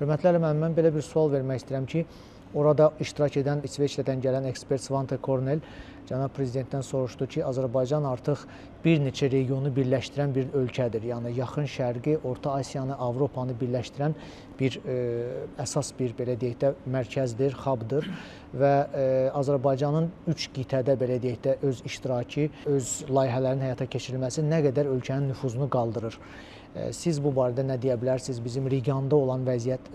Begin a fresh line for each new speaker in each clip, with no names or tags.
Hörmətli Əli müəllim, mən belə bir sual vermək istəyirəm ki, orada iştirak edən İsveçrədən gələn ekspert Svante Kornel cənab prezidentdən soruşdu ki, Azərbaycan artıq bir neçə regionu birləşdirən bir ölkədir. Yəni Yaxın Şərqi, Orta Asiyanı, Avropanı birləşdirən bir əsas bir belə deyək də mərkəzdir, hubdur və Azərbaycanın 3 qitədə belə deyək də öz iştirakı, öz layihələrin həyata keçirilməsi nə qədər ölkənin nüfuzunu qaldırır. Siz bu barədə nə deyə bilərsiniz? Bizim regionda olan vəziyyət,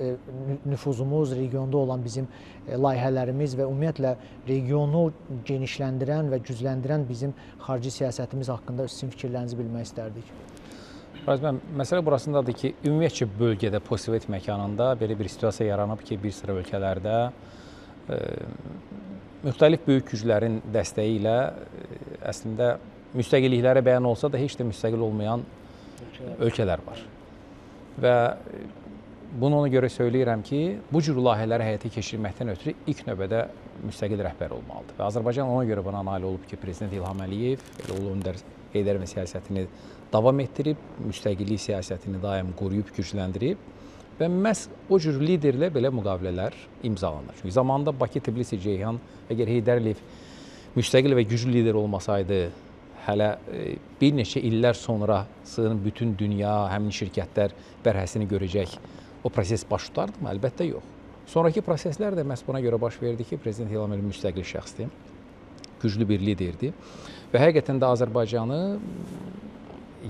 nüfuzumuz, regionda olan bizim layihələrimiz və ümumiyyətlə regionu genişləndirən və gücləndirən bizim xarici siyasətimiz haqqında sizin fikirlərinizi bilmək istərdik.
Məsələ burasındadır ki, ümumiyyətcə bölgədə, postsovet məkanında belə bir situasiya yaranıb ki, bir sıra ölkələrdə müxtəlif böyük güclərin dəstəyi ilə əslində müstəqilliklərə bəyan olsa da heç də müstəqil olmayan ölkələr var. Və bunu ona görə söyləyirəm ki, bu cür layihələri həyata keçirməkdən ötürü ilk növbədə müstəqil rəhbər olmalıdır. Və Azərbaycan ona görə buna nail olub ki, Prezident İlham Əliyev Ulu Öndər Heydərovun siyasətini davam etdirib, müstəqillik siyasətini daim qoruyub, gücləndirib və məhz o cür liderlə belə müqavilələr imzalanır. Çünki zamanında Bakı, Tbilisi, Ceyhan, əgər Heydər Əliyev müstəqil və güclü lider olmasaydı, hələ bir neçə illər sonrası bütün dünya, həmin şirkətlər bərhəsini görəcək o proses baş tutardı mı? Əlbəttə yox. Sonraki proseslər də məhz buna görə baş verdi ki, Prezident İlham Əliyev müstəqil şəxsdir, güclü bir liderdir və həqiqətən də Azərbaycanı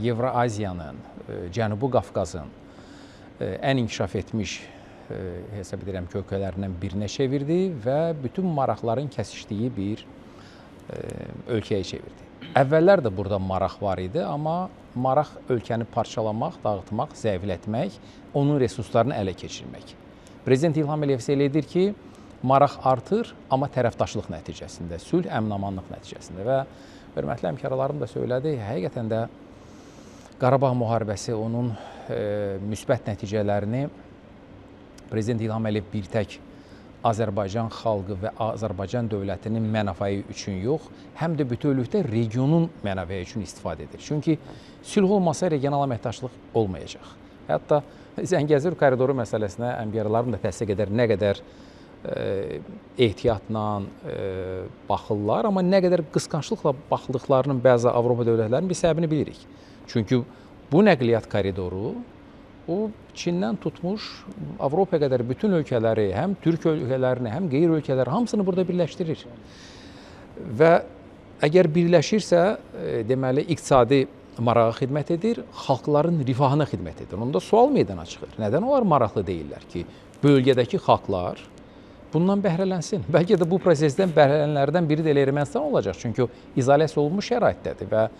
Yevrasiyanın, Cənubi Qafqazın ən inkişaf etmiş hesab edirəm ki, ölkələrindən birinə çevirdi və bütün maraqların kəsişdiyi bir ölkəyə çevirdi. Əvvəllər də burada maraq var idi, amma maraq ölkəni parçalamaq, dağıtmaq, zəiflətmək, onun resurslarını ələ keçirmək. Prezident İlham Əliyev elə edir ki, maraq artır, amma tərəfdaşlıq nəticəsində, sülh, əmin-amanlıq nəticəsində və hörmətli həmkarlarım da söylədi, həqiqətən də Qarabağ müharibəsi onun müsbət nəticələrini Prezident İlham Əliyev bir tək Azərbaycan xalqı və Azərbaycan dövlətinin mənafəyi üçün yox, həm də bütövlükdə regionun mənafəyi üçün istifadə edir. Çünki sülh olmasa regional əməkdaşlıq olmayacaq. Hətta Zəngəzur koridoru məsələsinə həmkarlarım da təsdiq edər, nə qədər ehtiyatla baxırlar, amma nə qədər qısqanclıqla baxıldıqlarının bəzi Avropa dövlətlərinin bir səbəbini bilirik. Çünki bu nəqliyyat koridoru o Çindən tutmuş Avropa qədər bütün ölkələri, həm Türk ölkələrini, həm qeyri ölkələri hamısını burada birləşdirir. Və əgər birləşirsə, deməli, iqtisadi marağa xidmət edir, xalqların rifahına xidmət edir. Onda sual meydana çıxır. Nədən onlar maraqlı deyirlər ki, bölgədəki xalqlar bundan bəhrələnsin? Bəlkə də bu prosesdən bəhrələnlərdən biri də elə Ermənistan olacaq. Çünki o izolyasiya olunmuş şəraitdədir və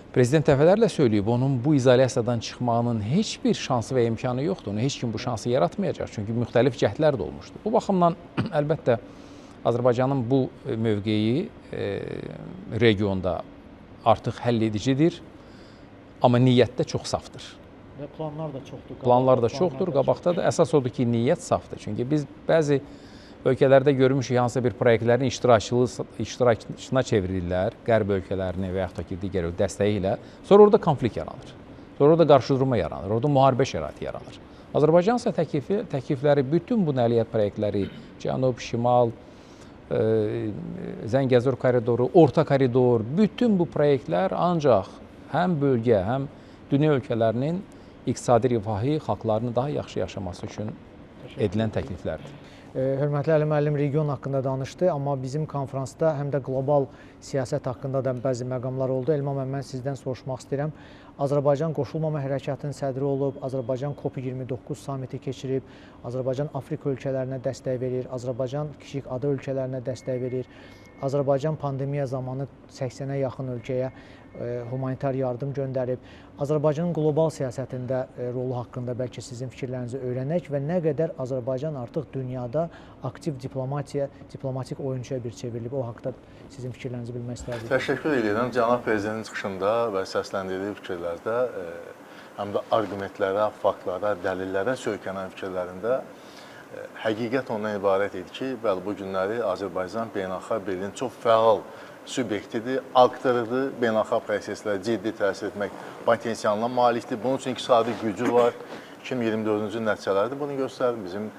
Prezident dəfələrlə söyləyib, onun bu izolyasiyadan çıxmağının heç bir şansı və imkanı yoxdur. Onu heç kim bu şansı yaratmayacaq. Çünki müxtəlif cəhdlər də olmuşdur. Bu baxımdan əlbəttə Azərbaycanın bu mövqeyi regionda artıq həll edicidir, amma niyyətdə çox safdır.
Və planlar da çoxdur.
Planlar da çoxdur, qabaqda da. Əsas odur ki, niyyət safdır. Çünki biz bəzi ölkələrdə görmüşük hansısa bir proyektlərin iştirakçısına çevrilirlər, qərb ölkələrini və yaxud da ki, digər dəstəyi ilə. Sonra orada konflikt yaranır. Sonra orada qarşıdurma yaranır, orada müharibə şəraiti yaranır. Azərbaycan isə təklifləri, bütün bu nəqliyyat proyektləri, Cənub, Şimal, Zəngəzur koridoru, Orta koridor, bütün bu proyektlər ancaq həm bölgə, həm dünya ölkələrinin iqtisadi rifahı, xalqlarını daha yaxşı yaşaması üçün edilən təkliflərdir.
Hörmətli Əli müəllim region haqqında danışdı, amma bizim konfransda həm də qlobal siyasət haqqında da bəzi məqamlar oldu. Elmam mən sizdən soruşmaq istəyirəm. Azərbaycan Qoşulmama Hərəkatının sədri olub, Azərbaycan COP29 samiti keçirib, Azərbaycan Afrika ölkələrinə dəstək verir, Azərbaycan kiçik ada ölkələrinə dəstək verir. Azərbaycan pandemiya zamanı 80-ə yaxın ölkəyə humanitar yardım göndərib. Azərbaycanın qlobal siyasətində rolu haqqında bəlkə sizin fikirlərinizi öyrənək və nə qədər Azərbaycan artıq dünyada aktiv diplomatik oyuncuya bir çevrilib. O haqda sizin fikirlərinizi bilmək istərdik.
Təşəkkür edirəm. Cənab Prezidentin çıxışında və səsləndirdiyi fikirlərdə həm də arqumentlərə, faktlara, dəlillərə söykənən fikirlərində həqiqət ondan ibarət idi ki, bəli, bu günləri Azərbaycan beynəlxalq birliyin çox fəal subyektidir, aktorıdır, beynəlxalq proseslərə ciddi təsir etmək potensialına malikdir. Bunun üçün iqtisadi gücü var, 2024-cü nəticələri də bunu göstərir. Bizim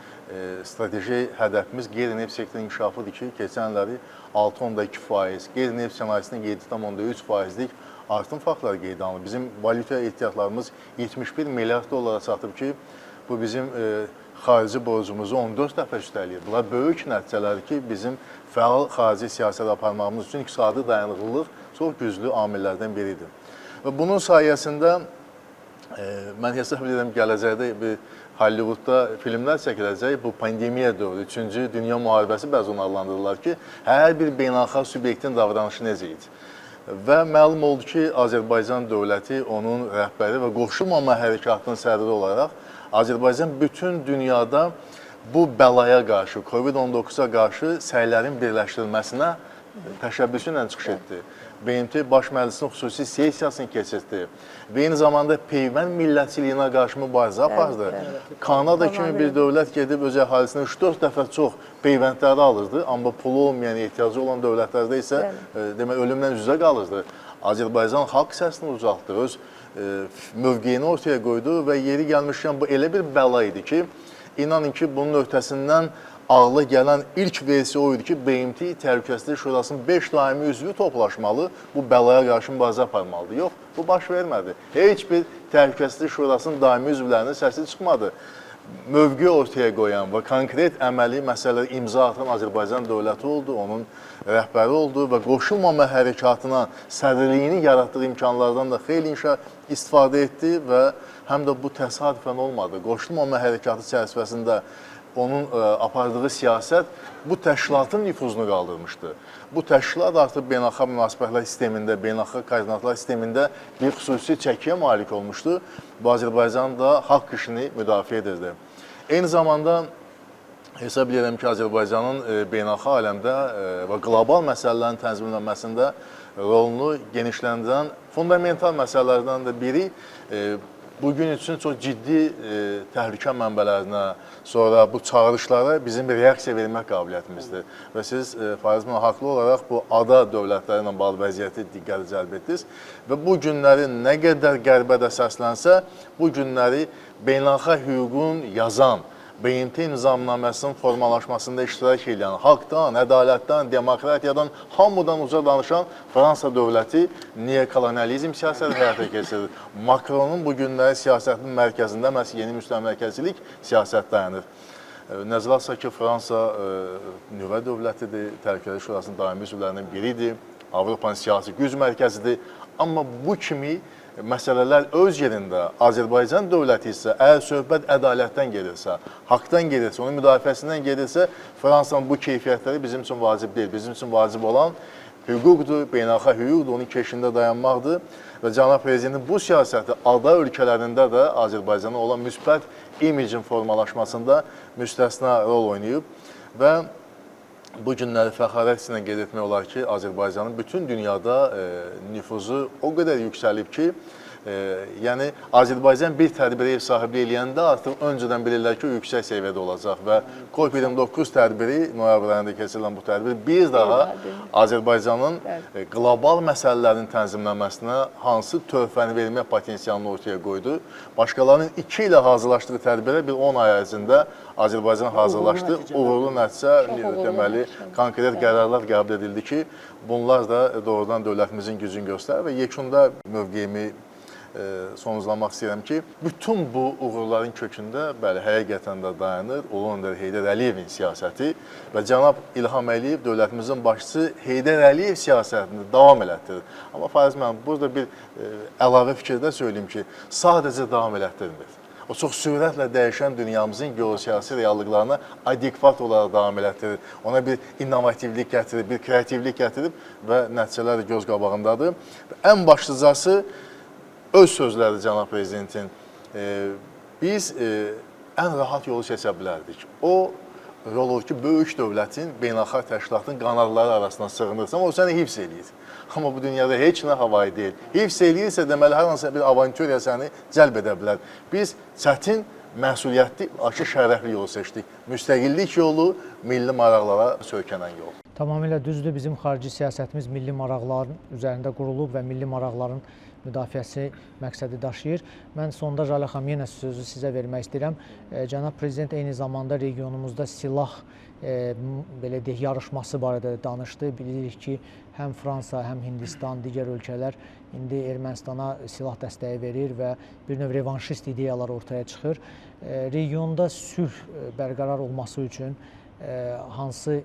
strateji hədəfimiz qeyri-neft sektorunun inkişafıdır ki, keçən illəri 6,2%, qeyri-neft sənayesinin 7,3%lik artım faktları qeydə alınır. Bizim valyuta ehtiyatlarımız 71 milyard dollara çatıb ki, bu bizim xarici borcumuzu 14 dəfə üstələyir. Bunlar böyük nəticələrdir ki, bizim fəal xarici siyasət aparmağımız üçün iqtisadi dayanıqlılıq çox güclü amillərdən biridir. Və bunun sayəsində mən hesab edirəm gələcəkdə bir Hollywoodda filmlər çəkiləcək. Bu pandemiya dövrü, 3-cü dünya müharibəsi bəzi onu adlandırırlar ki, hər bir beynəlxalq subyektin davranışı necə idi? Və məlum oldu ki, Azərbaycan dövləti, onun rəhbəri və qoşulmama hərəkatının sədri olaraq Azərbaycan bütün dünyada bu bəlaya qarşı, COVID-19-a qarşı səylərin birləşdirilməsinə təşəbbüsü ilə çıxış etdi. BMT Baş Məclisinin xüsusi sessiyasını keçirdi və eyni zamanda peyvənd millətçiliyinə qarşı mübarizə apardı. Kanada kimi bir dövlət gedib öz əhalisinə 3-4 dəfə çox peyvəndləri alırdı, amma pulu olmayan, ehtiyacı olan dövlətlərdə isə demək, ölümlə üzə qalırdı. Azərbaycan xalq səsini ucaltdı, öz mövqeyini ortaya qoydu və yeri gəlmişkən bu elə bir bəla idi ki, inanın ki, bunun öhdəsindən ağla gələn ilk versiya o idi ki, BMT Təhlükəsizlik Şurasının 5 daimi üzvü toplaşmalı, bu bəlaya qarşı mübarizə aparmalıdır. Yox, bu baş vermədi. Heç bir Təhlükəsizlik Şurasının daimi üzvlərinin səsi çıxmadı. Mövqe ortaya qoyan və konkret əməli məsələləri imza atan Azərbaycan dövləti oldu, onun rəhbəri oldu və qoşulmama hərəkatına sədrliyini yaratdığı imkanlardan da xeyli istifadə etdi və həm də bu təsadüfən olmadı. Qoşulmama hərəkatı çərçivəsində onun apardığı siyasət bu təşkilatın nüfuzunu qaldırmışdı. Bu təşkilat artıq beynəlxalq münasibətlər sistemində, beynəlxalq koordinatlar sistemində bir xüsusi çəkiyə malik olmuşdu. Bu Azərbaycan da haqq işini müdafiə edirdi. Eyni zamanda hesab edirəm ki, Azərbaycanın beynəlxalq aləmdə və qlobal məsələlərin tənzimlənməsində rolunu genişləndirən fundamental məsələlərdən də biri bugün üçün çox ciddi təhlükə mənbələrinə, sonra bu çağırışlara bizim bir reaksiya vermək qabiliyyətimizdir. Və siz Fariz müəllim haqlı olaraq bu ada dövlətləri ilə bağlı vəziyyəti diqqəti cəlb etdiniz və bu günləri nə qədər qərbə də səslənsə, bu günləri beynəlxalq hüququn yazan, BMT nizamnaməsinin formalaşmasında iştirak edən, haqdan, ədalətdən, demokratiyadan, hamıdan uca danışan Fransa dövləti neokolonializm siyasəti həyata keçirir. Macronun bu günləri siyasətinin mərkəzində məhz yeni müstəmləkəçilik siyasət dayanır. Nəzərə alsaq ki, Fransa nüvə dövlətidir, Təhlükəsizlik Şurasının daimi üzvlərindən biridir, Avropanın siyasi güc mərkəzidir. Amma bu kimi məsələlər öz yerində Azərbaycan dövləti isə əgər söhbət ədalətdən gedirsə, haqdan gedirsə, onun müdafiəsindən gedirsə, Fransanın bu keyfiyyətləri bizim üçün vacib deyil. Bizim üçün vacib olan hüquqdur, beynəlxalq hüquqdur, onun keşində dayanmaqdır və cənab prezidentin bu siyasəti ada ölkələrində də Azərbaycana olan müsbət imicin formalaşmasında müstəsna rol oynayıb və bu günləri fəxarət ilə qeyd etmək olar ki, Azərbaycanın bütün dünyada nüfuzu o qədər yüksəlib ki, yəni Azərbaycan bir tədbiri ev sahibliyi eləyəndə artıq öncədən bilirlər ki, o yüksək səviyyədə olacaq və COP29 tədbiri, noyabr ayında keçirilən bu tədbir bir daha Azərbaycanın qlobal məsələlərin tənzimlənməsinə hansı töhfəni vermək potensialını ortaya qoydu. Başqalarının 2 ilə hazırlaşdığı tədbirə bir 10 ay ərzində Azərbaycan hazırlaşdı. Uğurlu nəticə, deməli, konkret qərarlar qəbul edildi ki, bunlar da doğrudan dövlətimizin gücünü göstərir və yekunda mövqeyimi sonuzlamaq istəyirəm ki, bütün bu uğurların kökündə bəli, həqiqətən də dayanır Ulu Öndər Heydər Əliyevin siyasəti və cənab İlham Əliyev dövlətimizin başçısı Heydər Əliyev siyasətini davam elətdirir. Amma Fariz müəllim, burada bir əlavə fikirdə söyləyeyim ki, sadəcə davam elətdirmir. O çox sürətlə dəyişən dünyamızın geosiyasi reallıqlarına adekvat olaraq davam elətdirir. Ona bir innovativlik gətirib, bir kreativlik gətirib və nəticələr də göz qabağındadır. Ən başlıcası öz sözləri cənab prezidentin, biz ən rahat yolu seçə bilərdik. O rol olur ki, böyük dövlətin, beynəlxalq təşkilatın qanalları arasına sığınırsa, amma o səni hifz eləyir. Amma bu dünyada heç nə havayı deyil. Hifz eləyirsə, deməli, hər hansısa bir avantüriya səni cəlb edə bilər. Biz çətin, məsuliyyətli, şərəfli yolu seçdik. Müstəqillik yolu, milli maraqlara söykənən yol.
Tamamilə düzdür. Bizim xarici siyasətimiz milli maraqların üzərində qurulub və milli maraqların müdafiəsi məqsədi daşıyır. Mən sonda Jalə xanım yenə sözü sizə vermək istəyirəm. Cənab Prezident eyni zamanda regionumuzda silah belə deyək, yarışması barədə danışdı. Bilirik ki, həm Fransa, həm Hindistan, digər ölkələr indi Ermənistana silah dəstəyi verir və bir növ revanşist ideyalar ortaya çıxır. Regionda sülh bərqərar olması üçün hansı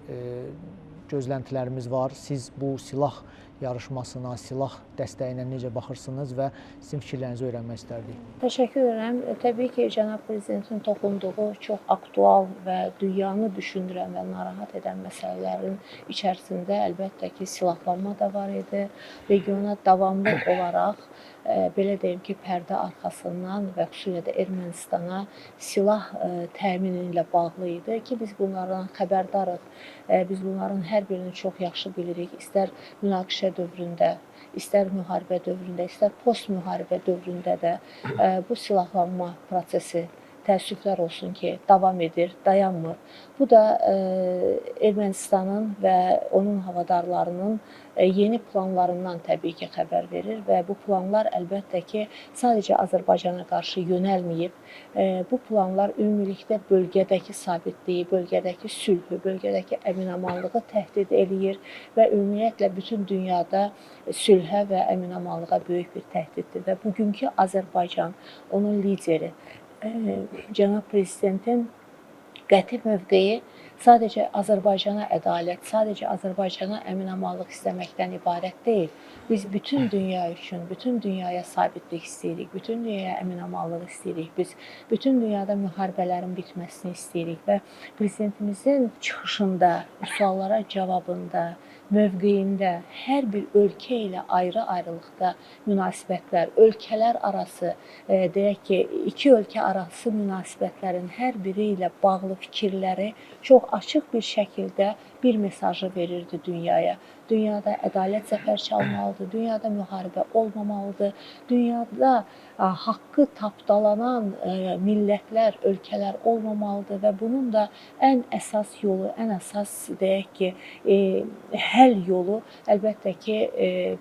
gözləntilərimiz var? Siz bu silah yarışmasına, silah dəstəyinə necə baxırsınız və sizin fikirlərinizi öyrənmək istərdik.
Təşəkkür edirəm. Təbii ki, Cənab Prezidentin toxunduğu çox aktual və dünyanı düşündürən və narahat edən məsələlərin içərisində əlbəttə ki, silahlanma da var idi. Regiona davamlı olaraq belə deyim ki, pərdə arxasından və xüsusilə də Ermənistana silah təmini ilə bağlı idi ki, biz bunlardan xəbərdarıq. Biz bunların hər birini çox yaxşı bilirik. İstər münaqişə dövründə, istər müharibə dövründə, istər post-müharibə dövründə də bu silahlanma prosesi təəssüflər olsun ki, davam edir, dayanmır. Bu da Ermənistanın və onun havadarlarının yeni planlarından təbii ki, xəbər verir və bu planlar əlbəttə ki, sadəcə Azərbaycana qarşı yönəlməyib. Bu planlar ümumilikdə bölgədəki sabitliyi, bölgədəki sülhü, bölgədəki əmin-amanlığı təhdid eləyir və ümumiyyətlə bütün dünyada sülhə və əmin-amanlığa böyük bir təhdiddir və bugünkü Azərbaycan, onun lideri, Cənab Prezidentin qəti mövqeyi sadəcə Azərbaycana ədalət, sadəcə Azərbaycana əmin-amanlıq istəməkdən ibarət deyil. Biz bütün dünya üçün, bütün dünyaya sabitlik istəyirik, bütün dünyaya əmin-amanlıq istəyirik. Biz bütün dünyada müharibələrin bitməsini istəyirik və Prezidentimizin çıxışında, bu suallara cavabında, mövqeyində hər bir ölkə ilə ayrı-ayrılıqda münasibətlər, ölkələr arası, deyək ki, iki ölkə arası münasibətlərin hər biri ilə bağlı fikirləri çox açıq bir şəkildə bir mesajı verirdi dünyaya. Dünyada ədalət zəfər çalmalıdır, dünyada müharibə olmamalıdır, dünyada haqqı tapdalanan millətlər, ölkələr olmamalıdır və bunun da ən əsas yolu, ən əsas deyək ki, həll yolu əlbəttə ki,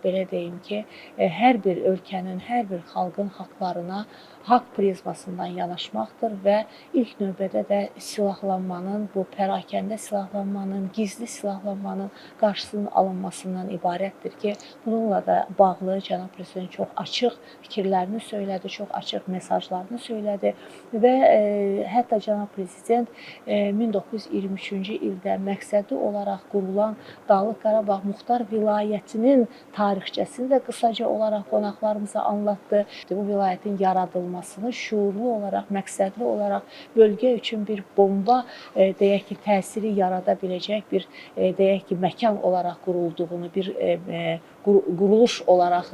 belə deyim ki, hər bir ölkənin, hər bir xalqın haqlarına haqq prizmasından yanaşmaqdır və ilk növbədə də silahlanmanın, bu pərakəndə silahlanmanın, gizli silahlanmanın qarşısının alınmasından ibarətdir ki, bununla da bağlı Cənab Prezident çox açıq fikirlərini söylədi, çox açıq mesajlarını söylədi və hətta Cənab Prezident 1923-cü ildə məqsədi olaraq qurulan Dağlıq Qarabağ Muxtar Vilayətinin tarixçəsini də qısaca olaraq qonaqlarımıza anlattı. Bu vilayətin yaradılmasını şuurlu olaraq, məqsədli olaraq bölgə üçün bir bomba, deyək ki, təsiri yarada biləcək bir, deyək ki, məkan olaraq qurulduğunu, bir quruluş olaraq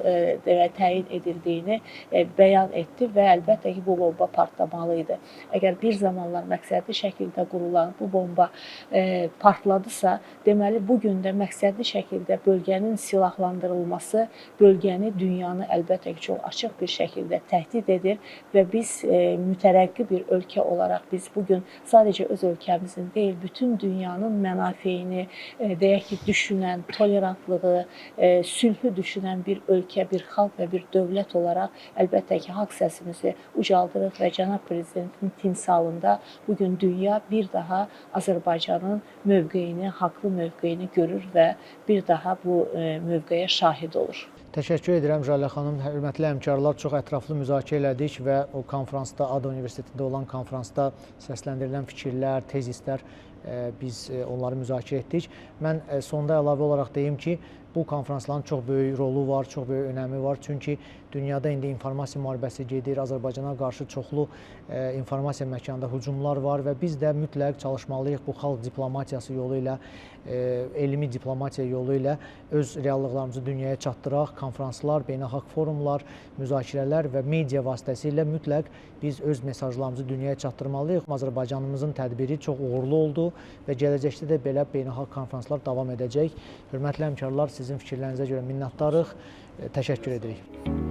təyin edildiyini bəyan etdi və əlbəttə ki, bu bomba partlamalı idi. Əgər bir zamanlar məqsədli şəkildə qurulan bu bomba partladısa, deməli, bugün də məqsədli şəkildə bölgənin silahlandırılması bölgəni, dünyanı əlbəttə ki, çox açıq bir şəkildə təhdid edir və biz mütərəqqi bir ölkə olaraq biz bugün sadəcə öz ölkəmizin deyil, bütün dünyanın mənafeyini, deyək ki, düşünən, tolerantlığı, sülhü düşünən bir ölkə, bir xalq və bir dövlət olaraq əlbəttə ki, haqq səsimizi ucaldırıq və Cənab Prezidentin timsalında bugün dünya bir daha Azərbaycanın mövqeyini, haqlı mövqeyini görür və bir daha bu mövqeyə şahid olur.
Təşəkkür edirəm Jalə xanım. Hörmətli həmkarlar, çox ətraflı müzakirə elədik və o konfransda, ADA Universitetində olan konfransda səsləndirilən fikirlər, tezislər, biz onları müzakirə etdik. Mən sonda əlavə olaraq deyim ki, bu konfransların çox böyük rolu var, çox böyük önəmi var. Çünki dünyada indi informasiya müharibəsi gedir, Azərbaycana qarşı çoxlu informasiya məkanında hücumlar var və biz də mütləq çalışmalıyıq bu xalq diplomatiyası yolu ilə, elmi diplomatiya yolu ilə öz reallıqlarımızı dünyaya çatdıraq. Konfranslar, beynəlxalq forumlar, müzakirələr və media vasitəsilə mütləq biz öz mesajlarımızı dünyaya çatdırmalıyıq. Azərbaycanımızın tədbiri çox uğurlu oldu və gələcəkdə də belə beynəlxalq konfranslar davam edəcək. Hörmətli həmkarlar, sizin fikirlərinizə görə minnətdarıq. Təşəkkür edirik.